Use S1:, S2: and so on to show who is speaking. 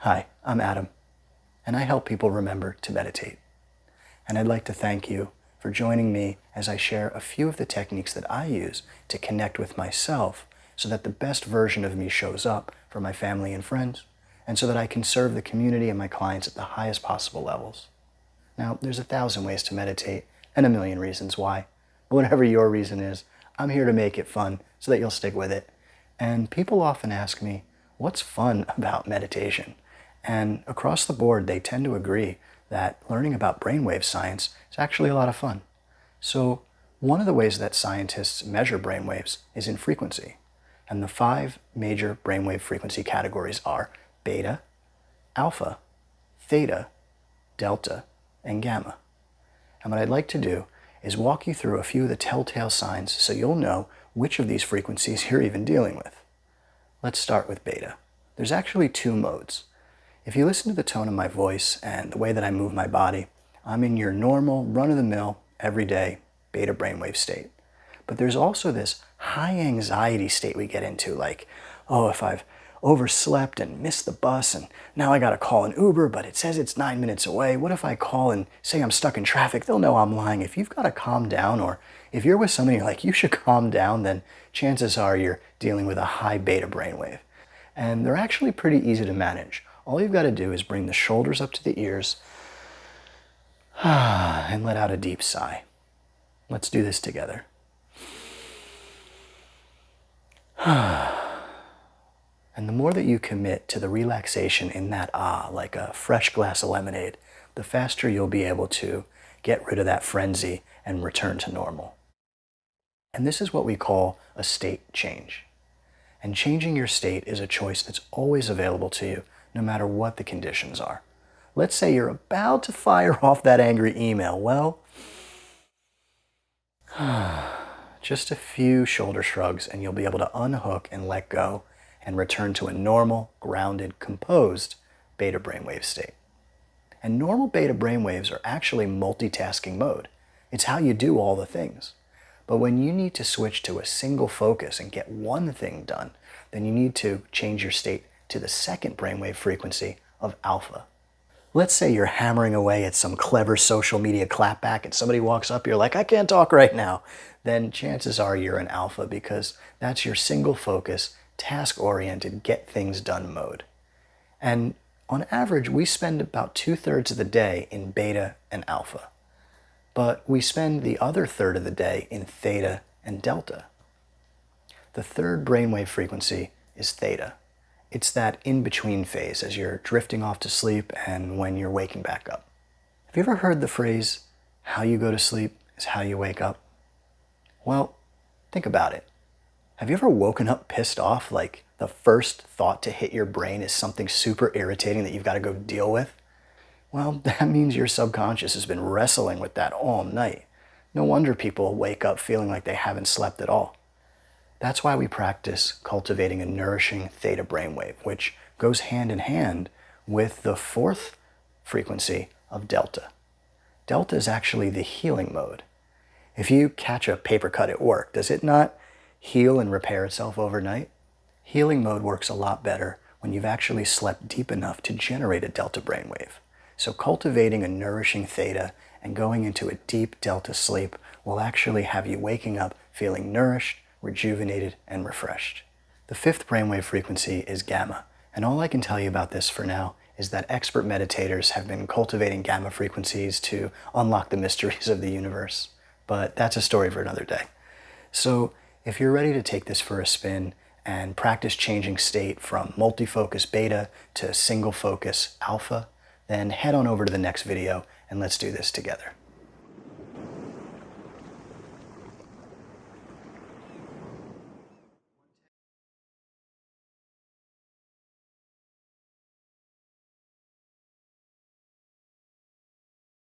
S1: Hi, I'm Adam, and I help people remember to meditate. And I'd like to thank you for joining me as I share a few of the techniques that I use to connect with myself so that the best version of me shows up for my family and friends, and so that I can serve the community and my clients at the highest possible levels. Now, there's 1,000 ways to meditate and a million reasons why. But whatever your reason is, I'm here to make it fun so that you'll stick with it. And people often ask me, what's fun about meditation? And across the board, they tend to agree that learning about brainwave science is actually a lot of fun. So one of the ways that scientists measure brainwaves is in frequency. And the 5 major brainwave frequency categories are beta, alpha, theta, delta, and gamma. And what I'd like to do is walk you through a few of the telltale signs so you'll know which of these frequencies you're even dealing with. Let's start with beta. There's actually 2 modes. If you listen to the tone of my voice and the way that I move my body, I'm in your normal, run-of-the-mill, everyday beta brainwave state. But there's also this high anxiety state we get into, like, oh, if I've overslept and missed the bus and now I gotta call an Uber, but it says it's 9 minutes away. What if I call and say I'm stuck in traffic? They'll know I'm lying. If you've gotta calm down, or if you're with somebody like you should calm down, then chances are you're dealing with a high beta brainwave. And they're actually pretty easy to manage. All you've got to do is bring the shoulders up to the ears and let out a deep sigh. Let's do this together. And the more that you commit to the relaxation in that like a fresh glass of lemonade, the faster you'll be able to get rid of that frenzy and return to normal. And this is what we call a state change. And changing your state is a choice that's always available to you, no matter what the conditions are. Let's say you're about to fire off that angry email. Well, just a few shoulder shrugs and you'll be able to unhook and let go and return to a normal, grounded, composed beta brainwave state. And normal beta brainwaves are actually multitasking mode. It's how you do all the things. But when you need to switch to a single focus and get one thing done, then you need to change your state to the second brainwave frequency of alpha. Let's say you're hammering away at some clever social media clapback and somebody walks up, you're like, I can't talk right now. Then chances are you're in alpha, because that's your single focus, task-oriented, get things done mode. And on average, we spend about 2/3 of the day in beta and alpha. But we spend the other third of the day in theta and delta. The third brainwave frequency is theta. It's that in-between phase as you're drifting off to sleep and when you're waking back up. Have you ever heard the phrase, how you go to sleep is how you wake up? Well, think about it. Have you ever woken up pissed off, like the first thought to hit your brain is something super irritating that you've got to go deal with? Well, that means your subconscious has been wrestling with that all night. No wonder people wake up feeling like they haven't slept at all. That's why we practice cultivating a nourishing theta brainwave, which goes hand in hand with the 4th frequency of delta. Delta is actually the healing mode. If you catch a paper cut at work, does it not heal and repair itself overnight? Healing mode works a lot better when you've actually slept deep enough to generate a delta brainwave. So cultivating a nourishing theta and going into a deep delta sleep will actually have you waking up feeling nourished, rejuvenated, and refreshed. The 5th brainwave frequency is gamma, and all I can tell you about this for now is that expert meditators have been cultivating gamma frequencies to unlock the mysteries of the universe. But that's a story for another day. So if you're ready to take this for a spin and practice changing state from multi-focus beta to single focus alpha, then head on over to the next video and let's do this together.